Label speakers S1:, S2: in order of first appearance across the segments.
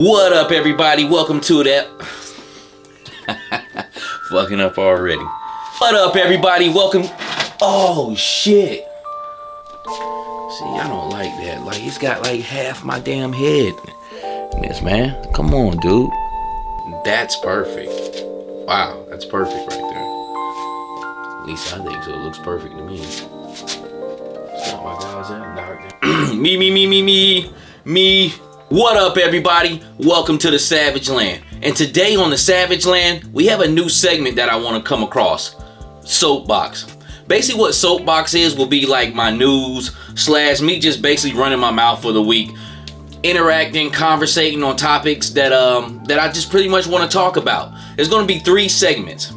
S1: What up, everybody? Welcome to that. Fucking up already. What up, everybody? Welcome. Oh shit. See, I don't like that. Like, he's got like half my damn head. Yes, man. Come on, dude. That's perfect. Wow, that's perfect right there. At least I think so. It looks perfect to me. Stop my guys out. Me. What up, everybody? Welcome to the Savage Land. And today on the Savage Land, we have a new segment that I want to come across. Soapbox. Basically what Soapbox is will be like my news / me just basically running my mouth for the week, interacting, conversating on topics that I just pretty much want to talk about. There's going to be 3 segments.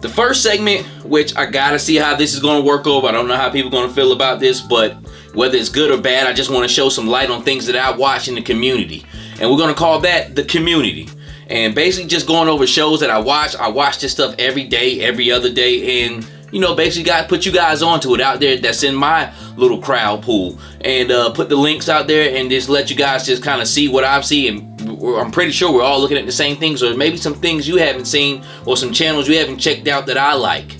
S1: The first segment, which I gotta see how this is going to work over. I don't know how people are going to feel about this, but whether it's good or bad, I just want to show some light on things that I watch in the community. And we're going to call that the community. And basically just going over shows that I watch. I watch this stuff every day, every other day. And, you know, basically put you guys onto it out there that's in my little crowd pool. And put the links out there and just let you guys just kind of see what I see. And I'm pretty sure we're all looking at the same things. Or maybe some things you haven't seen or some channels you haven't checked out that I like.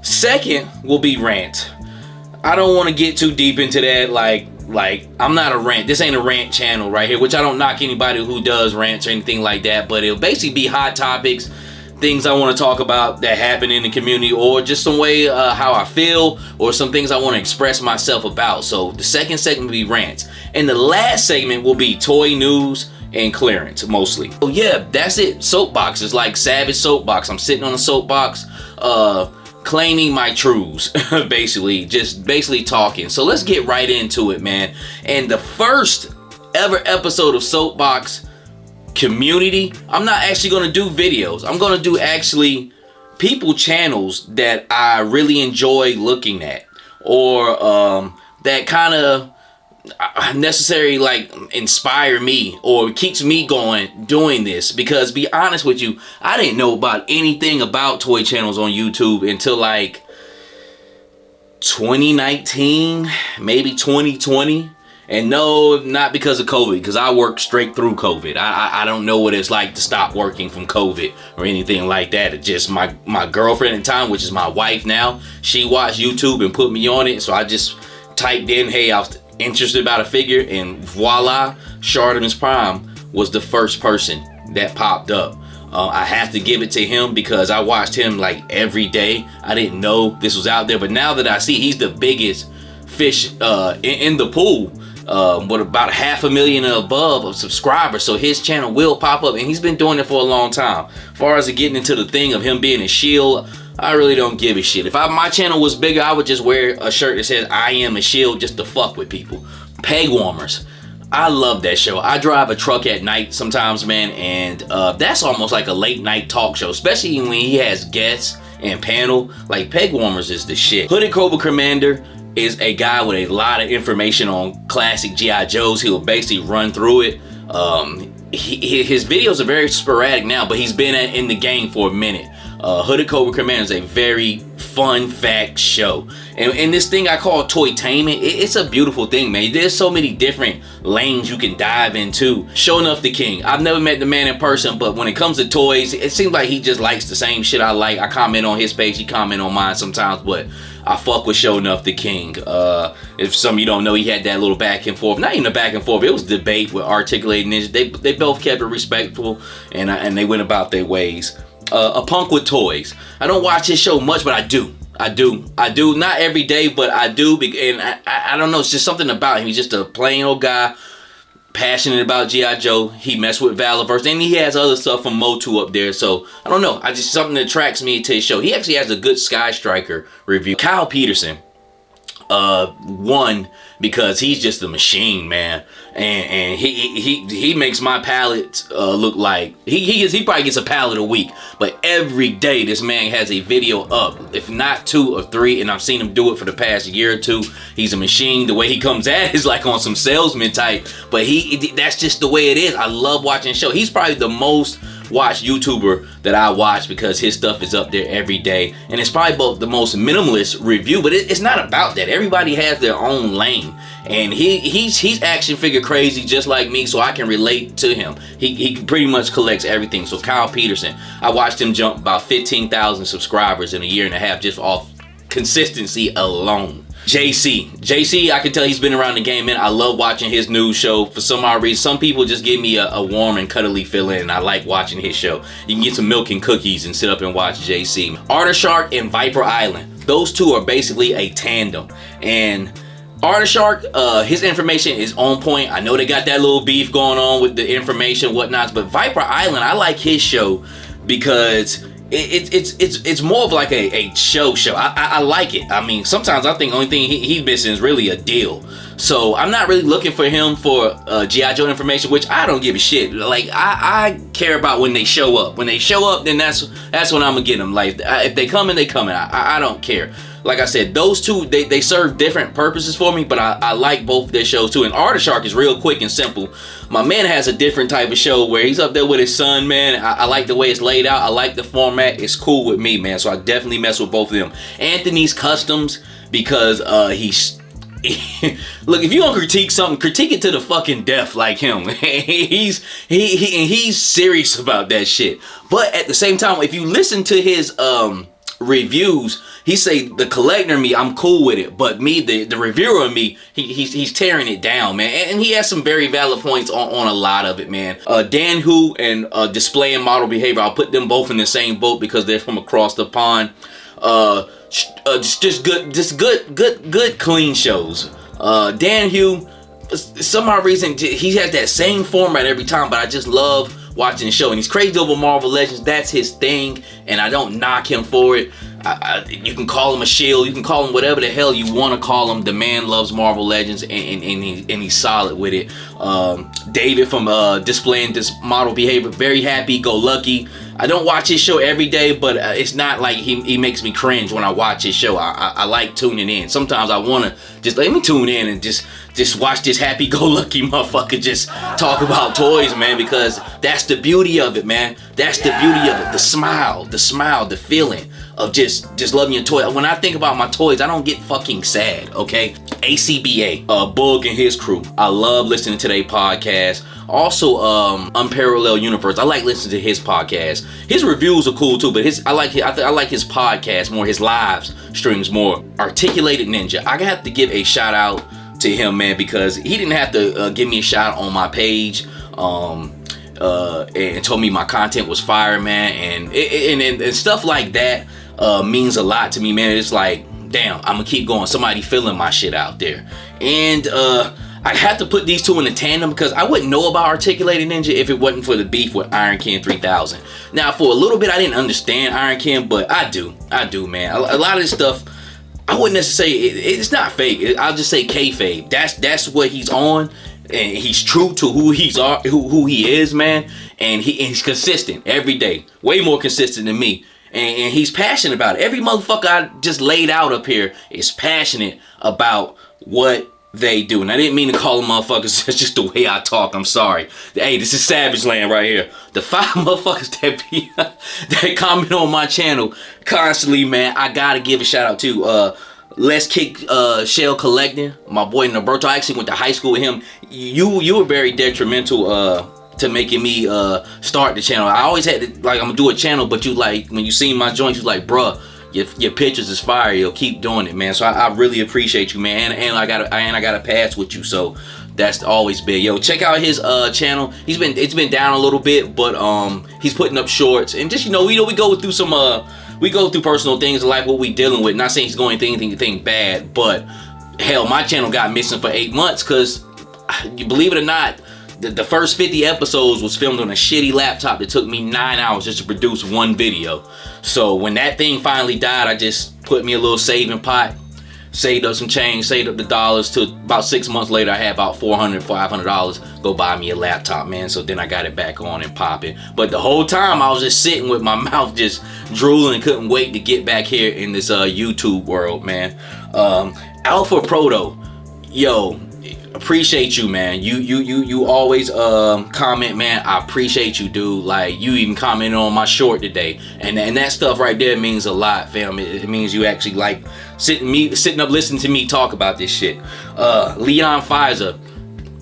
S1: Second will be rant. I don't want to get too deep into that, like I'm not a rant. This ain't a rant channel right here, which I don't knock anybody who does rants or anything like that, but it'll basically be hot topics, things I want to talk about that happen in the community, or just some way how I feel, or some things I want to express myself about. So the second segment will be rants, and the last segment will be toy news and clearance, mostly. Oh yeah, that's it. Soapbox is like Savage Soapbox. I'm sitting on a soapbox, claiming my truths, basically talking. So let's get right into it, man. And the first ever episode of Soapbox Community, I'm not actually going to do videos. I'm going to do actually people channels that I really enjoy looking at, or that kind of necessarily like inspire me or keeps me going doing this. Because be honest with you, I didn't know about anything about toy channels on YouTube until like 2019, maybe 2020. And no, not because of COVID, because I worked straight through COVID. I don't know what it's like to stop working from COVID or anything like that. It's just my girlfriend at the time, which is my wife now, she watched YouTube and put me on it. So I just typed in, hey, I was interested about a figure, and voila, Shartimus Prime was the first person that popped up. I have to give it to him because I watched him like every day. I didn't know this was out there, but now that I see he's the biggest fish in the pool, with about 500,000 and above of subscribers, so his channel will pop up, and he's been doing it for a long time. As far as getting into the thing of him being a shield, I really don't give a shit. If my channel was bigger, I would just wear a shirt that says I am a shield just to fuck with people. Peg warmers. I love that show. I drive a truck at night sometimes, man, and that's almost like a late night talk show, especially when he has guests and panel. Like, Peg warmers is the shit. Hooded Cobra Commander is a guy with a lot of information on classic G.I. Joes. He'll basically run through it. His videos are very sporadic now, but he's been in the game for a minute. Hooded Cobra Commander is a very fun fact show, and this thing I call toytainment, it's a beautiful thing, man. There's so many different lanes you can dive into. Show Enough the King, I've never met the man in person, but when it comes to toys, it seems like he just likes the same shit I like. I comment on his page, he comment on mine sometimes, but I fuck with Show Enough the King. If some of you don't know, he had that little back and forth, not even a back and forth, it was debate with Articulated Ninja. They both kept it respectful, and they went about their ways. A Punk with Toys. I don't watch his show much, but I do. Not every day, but I do. And I don't know. It's just something about him. He's just a plain old guy, passionate about G.I. Joe. He messed with Valorverse, and he has other stuff from Motu up there. So I don't know. Something that attracts me to his show. He actually has a good Sky Striker review. Kyle Peterson. One, because he's just a machine, man, and he makes my palette look like he probably gets a palette a week, but every day this man has a video up, if not 2 or 3, and I've seen him do it for the past year or 2. He's a machine. The way he comes at is like on some salesman type, but that's just the way it is. I love watching his show. He's probably the most watch YouTuber that I watch because his stuff is up there every day, and it's probably both the most minimalist review, but it's not about that. Everybody has their own lane, and he's action figure crazy just like me, so I can relate to him. He pretty much collects everything. So Kyle Peterson, I watched him jump about 15,000 subscribers in a year and a half just off consistency alone. JC, I can tell he's been around the game, man. I love watching his news show. For some odd reason, some people just give me a warm and cuddly feeling, and I like watching his show. You can get some milk and cookies and sit up and watch JC. Artishark and Viper Island, those two are basically a tandem. And Artishark, his information is on point. I know they got that little beef going on with the information, whatnots, but Viper Island, I like his show because it's more of like a show. I like it. I mean, sometimes I think the only thing he's missing is really a deal. So I'm not really looking for him for G.I. Joe information, which I don't give a shit. Like, I care about when they show up. When they show up, then that's when I'm gonna get them. Like, if they coming, they coming. I don't care. Like I said, those two, they serve different purposes for me, but I like both their shows too. And Artishark is real quick and simple. My man has a different type of show where he's up there with his son, man. I like the way it's laid out. I like the format. It's cool with me, man. So I definitely mess with both of them. Anthony's Customs, because he's... Look, if you gonna critique something, critique it to the fucking death like him. he's serious about that shit. But at the same time, if you listen to his reviews, he say the collector in me, I'm cool with it, but me, the reviewer of me, he's tearing it down, man. And he has some very valid points on a lot of it, man. Dan Hu and Display and Model Behavior, I'll put them both in the same boat because they're from across the pond. Just good clean shows. Dan Hu, some odd reason he has that same format every time, but I just love watching the show. And he's crazy over Marvel Legends. That's his thing, and I don't knock him for it. You can call him a shield, you can call him whatever the hell you want to call him. The man loves Marvel Legends, and he's solid with it. David from Displaying This Model Behavior, very happy go lucky. I don't watch his show every day, but it's not like he makes me cringe when I watch his show. I like tuning in. Sometimes I want to just let me tune in and just watch this happy-go-lucky motherfucker just talk about toys, man, because that's the beauty of it, man. That's the beauty of it. The smile, the feeling of just loving your toy. When I think about my toys, I don't get fucking sad, okay? ACBA, Boog and his crew. I love listening to their podcast. Also, Unparalleled Universe. I like listening to his podcast. His reviews are cool too, but I like his podcast more, his live streams more. Articulated Ninja. I have to give a shout out to him, man, because he didn't have to give me a shout on my page. And told me my content was fire, man, and stuff like that means a lot to me, man. It's like, damn, I'm gonna keep going. Somebody feeling my shit out there. And I have to put these two in a tandem because I wouldn't know about Articulated Ninja if it wasn't for the beef with Iron Ken 3000. Now, for a little bit, I didn't understand Iron Ken, but I do, man. A lot of this stuff, I wouldn't necessarily say it's not fake. I'll just say kayfabe. That's what he's on, and he's true to who he is, man. And he's consistent every day, way more consistent than me. And he's passionate about it. Every motherfucker I just laid out up here is passionate about what they do. And I didn't mean to call them motherfuckers. That's just the way I talk. I'm sorry. Hey, this is Savage Land right here. The 5 motherfuckers that comment on my channel constantly, man, I gotta give a shout out to Let's Kick Shell Collecting, my boy Norberto. I actually went to high school with him. You were very detrimental to making me start the channel. I always had to, like, I'm gonna do a channel, but you, like, when you seen my joints, you like, bruh, your pictures is fire. You'll keep doing it, man. So I really appreciate you, man. And I got a pass with you, so that's always big. Yo, check out his channel. It's been down a little bit, but he's putting up shorts, and just, we go through some we go through personal things like what we dealing with. Not saying he's going through anything bad, but hell, my channel got missing for 8 months because, you believe it or not, the first 50 episodes was filmed on a shitty laptop that took me 9 hours just to produce one video. So when that thing finally died, I just put me a little saving pot, saved up some change, saved up the dollars, till about 6 months later I had about $400, $500 go buy me a laptop, man. So then I got it back on and popping. But the whole time I was just sitting with my mouth just drooling, couldn't wait to get back here in this YouTube world, man. Alpha Proto, yo, appreciate you, man. You always comment, man. I appreciate you, dude. Like, you even commented on my short today, and that stuff right there means a lot, fam. It means you actually like sitting up listening to me talk about this shit. Leon Pfizer,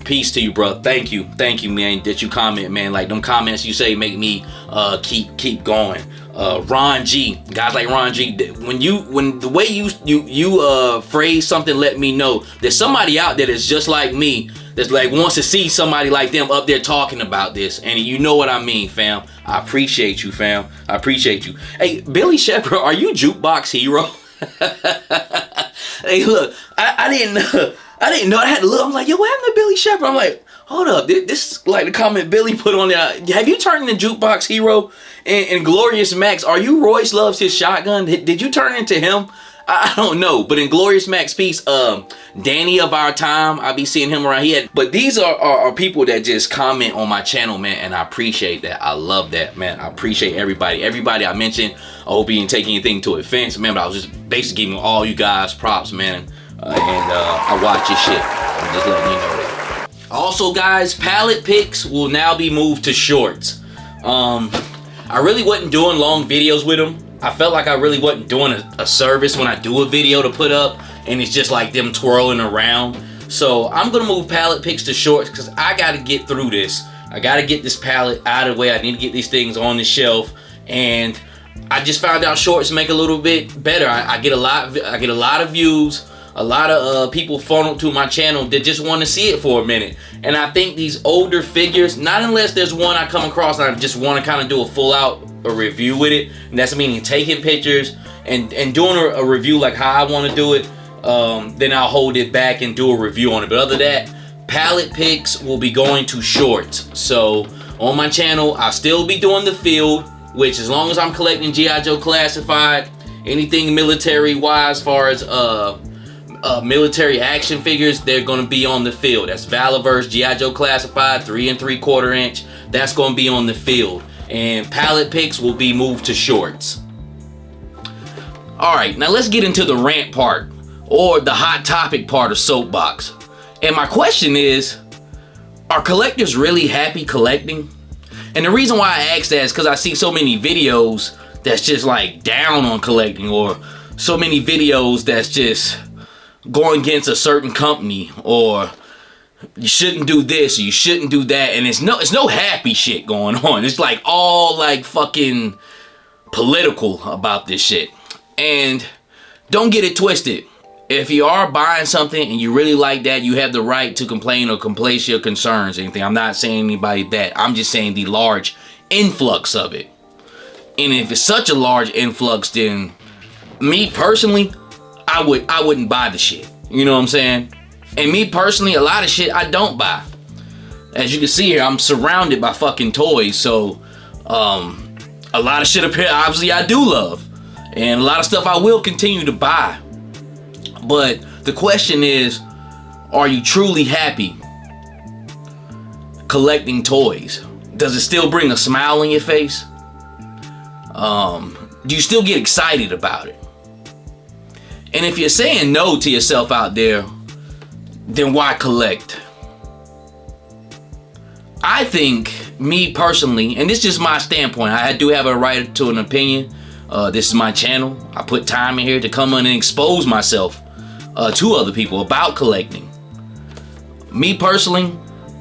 S1: peace to you, bro. Thank you, man, that you comment, man. Like, them comments you say make me keep going. Ron G, guys like Ron G, when the way you phrase something, let me know there's somebody out there that's just like me, that's like wants to see somebody like them up there talking about this, and you know what I mean, fam. I appreciate you, fam. I appreciate you. Hey, Billy Shepherd, are you Jukebox Hero? Hey, look, I didn't know. I had to look. I'm like, yo, what happened to Billy Shepherd? I'm like, hold up, this is like the comment Billy put on there. Have you turned into Jukebox Hero? And Glorious Max, are you Royce Loves His Shotgun? Did you turn into him? I don't know, but in Glorious Max piece, Danny of Our Time, I be seeing him around here. But these are people that just comment on my channel, man, and I appreciate that. I love that, man. I appreciate everybody I mentioned. I hope you didn't take anything to offense, man, but I was just basically giving all you guys props, man. I watch your shit. I'm just letting you know that. Also, guys, palette picks will now be moved to shorts. I really wasn't doing long videos with them. I felt like I really wasn't doing a service when I do a video to put up, and it's just like them twirling around. So I'm gonna move palette picks to shorts because I gotta get through this. I gotta get this palette out of the way. I need to get these things on the shelf, and I just found out shorts make a little bit better. I get a lot of views. A lot of people funneled to my channel that just want to see it for a minute. And I think these older figures, not unless there's one I come across and I just want to kind of do a full out review with it. And that's meaning taking pictures and doing a review like how I want to do it. Then I'll hold it back and do a review on it. But other than that, palette picks will be going to shorts. So on my channel, I'll still be doing the field, which as long as I'm collecting G.I. Joe Classified, anything military wise as far as military action figures, they're going to be on the field. That's Valaverse, G.I. Joe Classified, 3 3/4 inch. That's going to be on the field. And palette picks will be moved to shorts. Alright, now let's get into the rant part, or the hot topic part of Soapbox. And my question is, are collectors really happy collecting? And the reason why I ask that is because I see so many videos that's just like down on collecting, or so many videos that's just going against a certain company, or you shouldn't do this or you shouldn't do that, and it's no happy shit going on. It's like all like fucking political about this shit. And don't get it twisted. If you are buying something and you really like that, you have the right to complain or place your concerns or anything. I'm not saying anybody that. I'm just saying the large influx of it. And if it's such a large influx, then me personally, I wouldn't buy the shit. You know what I'm saying? And me personally, a lot of shit I don't buy. As you can see here, I'm surrounded by fucking toys. So a lot of shit up here, obviously, I do love. And a lot of stuff I will continue to buy. But the question is, are you truly happy collecting toys? Does it still bring a smile on your face? Do you still get excited about it? And if you're saying no to yourself out there, then why collect? I think, me personally, and this is just my standpoint, I do have a right to an opinion. This is my channel. I put time in here to come on and expose myself to other people about collecting. Me personally,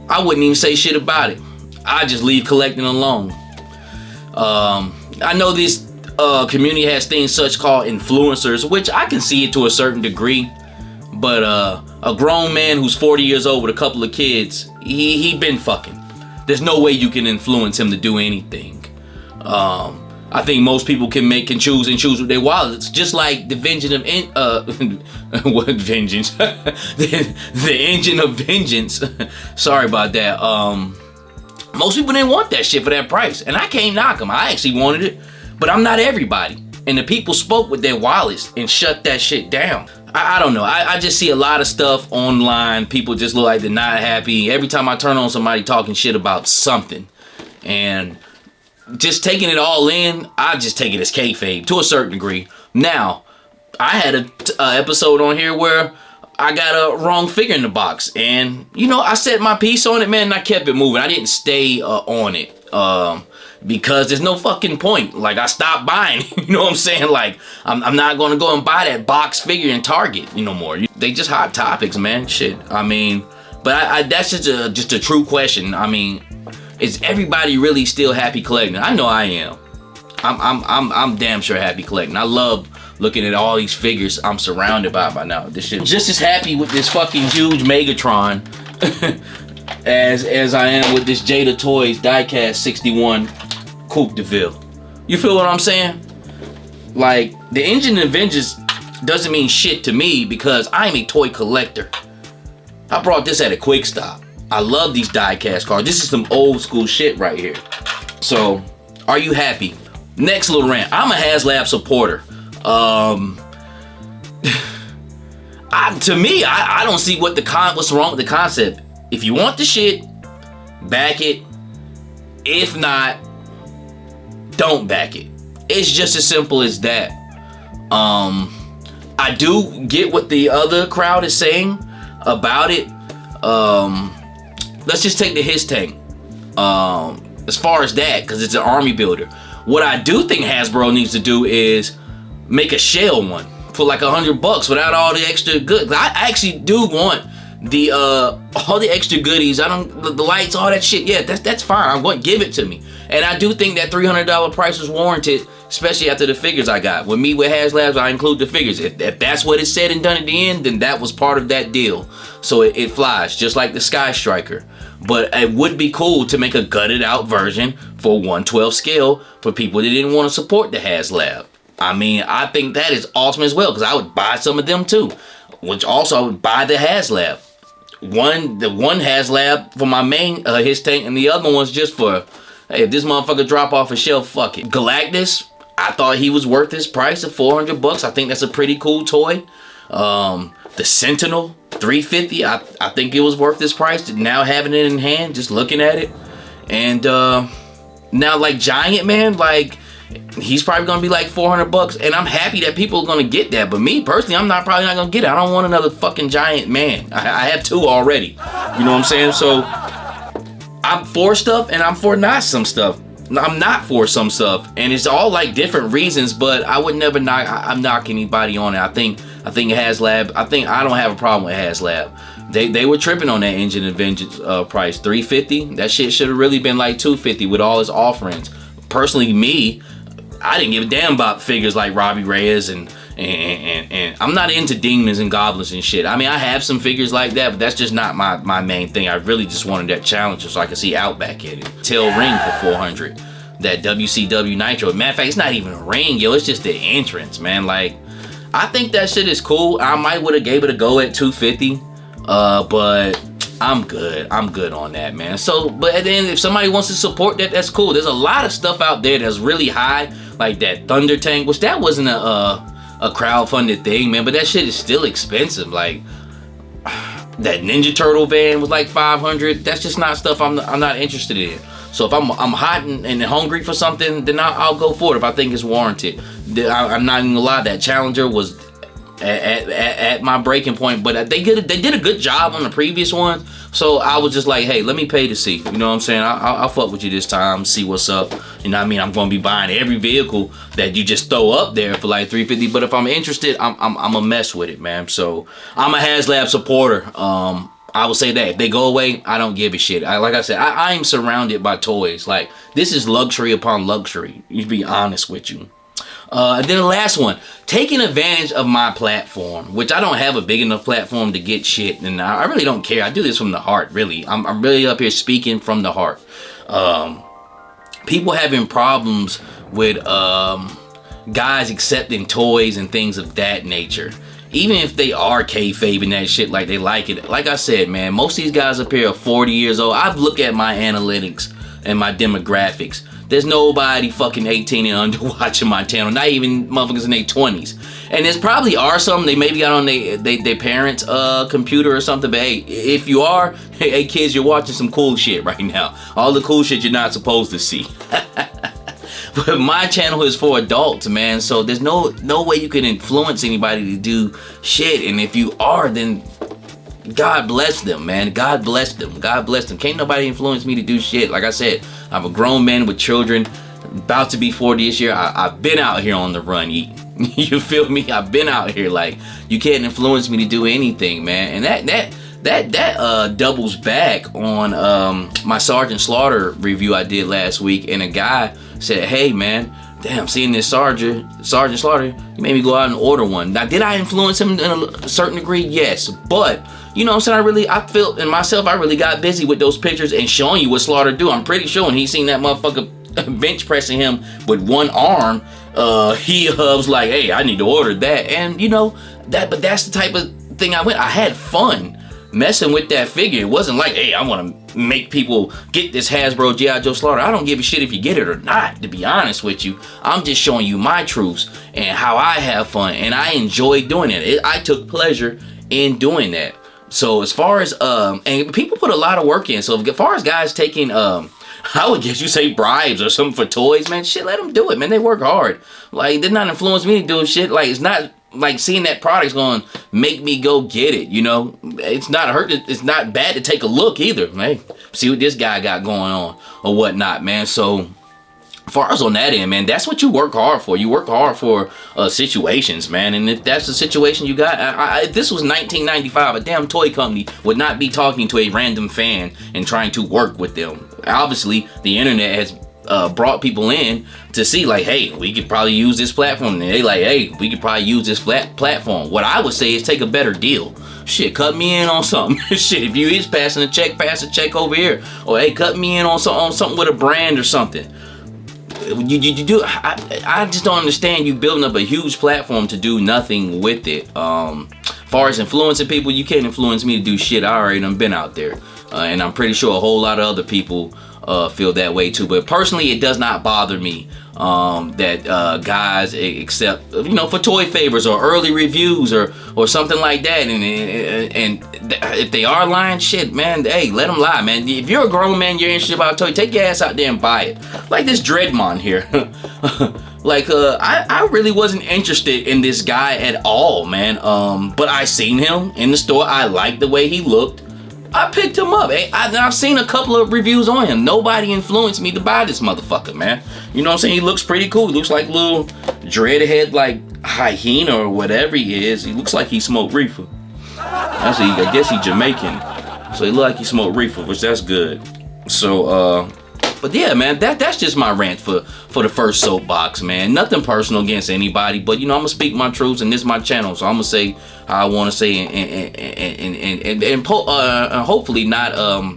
S1: I wouldn't even say shit about it. I just leave collecting alone. I know this community has things such called influencers, which I can see it to a certain degree. But a grown man who's 40 years old with a couple of kids, he been fucking. There's no way you can influence him to do anything. I think most people can choose with their wallets, just like the vengeance of what vengeance? the engine of vengeance. Sorry about that. Most people didn't want that shit for that price, and I can't knock them. I actually wanted it, but I'm not everybody. And the people spoke with their wallets and shut that shit down. I don't know. I just see a lot of stuff online. People just look like they're not happy. Every time I turn on somebody talking shit about something, and just taking it all in, I just take it as kayfabe to a certain degree. Now, I had an episode on here where I got a wrong figure in the box, and you know, I set my piece on it, man, and I kept it moving. I didn't stay on it because there's no fucking point. Like, I stopped buying. You know what I'm saying? Like, I'm not gonna go and buy that box figure in Target, you know, more. They just hot topics, man. Shit. I mean, but that's just a true question. I mean, is everybody really still happy collecting? I know I am. I'm damn sure happy collecting. I love looking at all these figures I'm surrounded by now. This shit. Just as happy with this fucking huge Megatron as I am with this Jada Toys Diecast 61 Coupe de Ville. You feel what I'm saying? Like, the Engine Avengers doesn't mean shit to me because I'm a toy collector. I brought this at a quick stop. I love these diecast cards. This is some old school shit right here. So, are you happy? Next little rant. I'm a HasLab supporter. To me, I don't see what's wrong with the concept. If you want the shit, back it. If not, don't back it. It's just as simple as that. I do get what the other crowd is saying about it. Let's just take the His Tank. As far as that, because it's an army builder. What I do think Hasbro needs to do is make a shell one for like $100 without all the extra goods. I actually do want the all the extra goodies. The lights, all that shit. Yeah, that's fine. I'm going to give it to me. And I do think that $300 price was warranted, especially after the figures I got. With HasLabs, I include the figures. If that's what it said and done at the end, then that was part of that deal. So it flies, just like the Sky Striker. But it would be cool to make a gutted out version for 1/12 scale for people that didn't want to support the HasLab. I mean, I think that is awesome as well, because I would buy some of them too. Which also I would buy the HasLab. The one HasLab for my main His Tank, and the other one's just for, hey, if this motherfucker drop off a shelf, fuck it. Galactus, I thought he was worth his price of $400. I think that's a pretty cool toy. The Sentinel, $350. I think it was worth this price. Now having it in hand, just looking at it. And now like Giant Man, like he's probably gonna be like $400, and I'm happy that people are gonna get that. But me personally, I'm probably not gonna get it. I don't want another fucking Giant Man. I have two already. You know what I'm saying? So I'm for stuff and I'm for not some stuff. I'm not for some stuff, and it's all like different reasons. But I would never knock anybody on it. I think HasLab. I don't have a problem with HasLab. They were tripping on that Engine Avengers price, $350. That shit should have really been like $250 with all his offerings. Personally, me, I didn't give a damn about figures like Robbie Reyes and I'm not into demons and goblins and shit. I mean, I have some figures like that, but that's just not my main thing. I really just wanted that Challenger so I could see Outback in it. Tail ring for $400. That WCW Nitro. Matter of fact, it's not even a ring, yo. It's just the entrance, man. Like, I think that shit is cool. I might would have gave it a go at $250, but I'm good. I'm good on that, man. So, but then if somebody wants to support that, that's cool. There's a lot of stuff out there that's really high, like that Thunder Tank, which that wasn't a crowdfunded thing, man. But that shit is still expensive. Like that Ninja Turtle van was like $500. That's just not stuff I'm not interested in. So if I'm hot and hungry for something, then I'll go for it if I think it's warranted. I'm not even gonna lie, that Challenger was at my breaking point, but they did a good job on the previous ones. So I was just like, hey, let me pay to see. You know what I'm saying? I'll fuck with you this time, see what's up. You know what I mean? I'm gonna be buying every vehicle that you just throw up there for like $350. But if I'm interested, I'm a mess with it, man. So I'm a HasLab supporter. I will say that if they go away, I don't give a shit. Like I said, I am surrounded by toys. Like, this is luxury upon luxury. To be honest with you. And then the last one, taking advantage of my platform, which I don't have a big enough platform to get shit, and I really don't care. I do this from the heart, really. I'm really up here speaking from the heart. People having problems with guys accepting toys and things of that nature. Even if they are kayfabing that shit like they like it. Like I said, man, most of these guys up here are 40 years old. I've looked at my analytics and my demographics. There's nobody fucking 18 and under watching my channel. Not even motherfuckers in their 20s. And there's probably are some. They maybe got on their parents' computer or something. But hey, if you are, hey kids, you're watching some cool shit right now. All the cool shit you're not supposed to see. But my channel is for adults, man. So there's no way you can influence anybody to do shit. And if you are, then God bless them, man. God bless them. God bless them. Can't nobody influence me to do shit. Like I said, I'm a grown man with children, about to be 40 this year. I've been out here on the run eating. You feel me? I've been out here. Like, you can't influence me to do anything, man. And that doubles back on my Sergeant Slaughter review I did last week. And a guy said, hey, man, damn, seeing this Sergeant Slaughter, you made me go out and order one. Now, did I influence him in a certain degree? Yes. But, you know what I'm saying, I felt in myself, I really got busy with those pictures and showing you what Slaughter do. I'm pretty sure when he seen that motherfucker bench pressing him with one arm, he was like, hey, I need to order that. And, you know, but that's the type of thing I had fun messing with that figure. It wasn't like, hey, I want to make people get this Hasbro G.I. Joe Slaughter. I don't give a shit if you get it or not, to be honest with you. I'm just showing you my truths and how I have fun, and I enjoy doing it. I took pleasure in doing that. So as far as and people put a lot of work in. So as far as guys taking I would guess you say bribes or something for toys, man, shit, let them do it, man. They work hard. Like, they're not influence me to do shit. Like, it's not like seeing that product's gonna make me go get it, you know. It's not it's not bad to take a look either, man. See what this guy got going on or whatnot, man. So as far as on that end, man, that's what you work hard for. You work hard for situations, man. And if that's the situation you got, if this was 1995, a damn toy company would not be talking to a random fan and trying to work with them. Obviously, the internet has brought people in to see, like, hey, we could probably use this platform. And they like, hey, we could probably use this platform. What I would say is take a better deal. Shit, cut me in on something. Shit, if you is passing a check, pass a check over here. Or hey, cut me in on something with a brand or something. You do. I just don't understand you building up a huge platform to do nothing with it. Far as influencing people, you can't influence me to do shit. I already done been out there. And I'm pretty sure a whole lot of other people feel that way too. But personally, it does not bother me that guys accept, you know, for toy favors or early reviews or something like that. And if they are lying, shit, man, hey, let them lie, man. If you're a grown man, you're interested about a toy, take your ass out there and buy it. Like this Dreadmon here. Like, I really wasn't interested in this guy at all, man. But I seen him in the store. I liked the way he looked. I picked him up. I've seen a couple of reviews on him. Nobody influenced me to buy this motherfucker, man. You know what I'm saying? He looks pretty cool. He looks like little dreadhead, like hyena or whatever he is. He looks like he smoked reefer. I guess he's Jamaican. So he look like he smoked reefer, which that's good. So, but yeah, man, that's just my rant for the first soapbox, man. Nothing personal against anybody, but you know, I'm gonna speak my truths, and this is my channel, so I'm gonna say how I want to say, and hopefully not,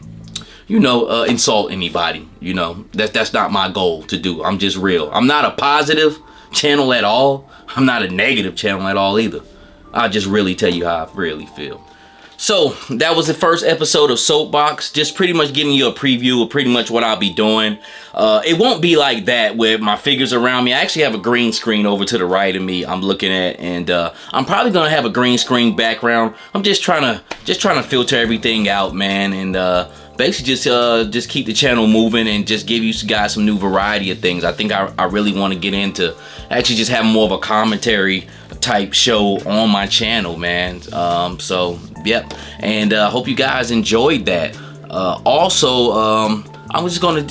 S1: you know, insult anybody. You know, that's not my goal to do. I'm just real. I'm not a positive channel at all. I'm not a negative channel at all either. I just really tell you how I really feel. So that was the first episode of Soapbox, just pretty much giving you a preview of pretty much what I'll be doing. It won't be like that with my figures around me. I actually have a green screen over to the right of me I'm looking at, and I'm probably gonna have a green screen background. I'm just trying to filter everything out, man, and basically just keep the channel moving and just give you guys some new variety of things. I think I really want to get into actually just having more of a commentary type show on my channel, man. So yep, and hope you guys enjoyed that. Also, I'm just gonna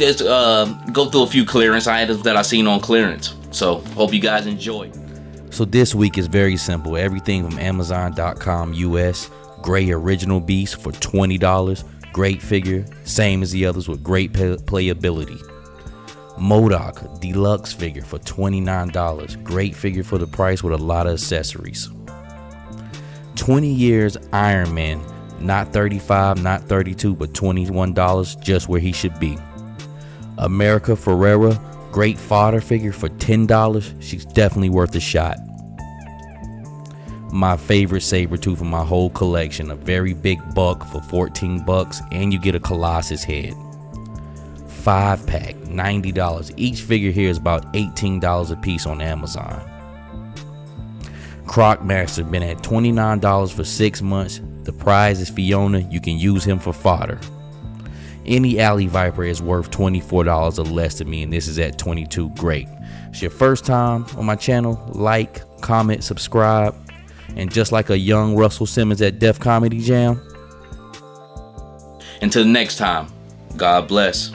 S1: go through a few clearance items that I seen on clearance, so hope you guys enjoy. So this week is very simple. Everything from Amazon.com US. Gray Original Beast for $20. Great figure, same as the others with great playability. MODOK Deluxe figure for $29. Great figure for the price with a lot of accessories. 20 years Iron Man, not $35, not $32, but $21, just where he should be. America Ferrera, great fodder figure for $10. She's definitely worth a shot. My favorite Sabretooth from my whole collection, a very big buck for $14, and you get a Colossus head. 5-pack, $90. Each figure here is about $18 a piece on Amazon. Crocmaster been at $29 for 6 months. The prize is Fiona. You can use him for fodder. Any Alley Viper is worth $24 or less to me, and this is at $22. Great. It's your first time on my channel. Like, comment, subscribe. And just like a young Russell Simmons at Def Comedy Jam, Until next time, God bless.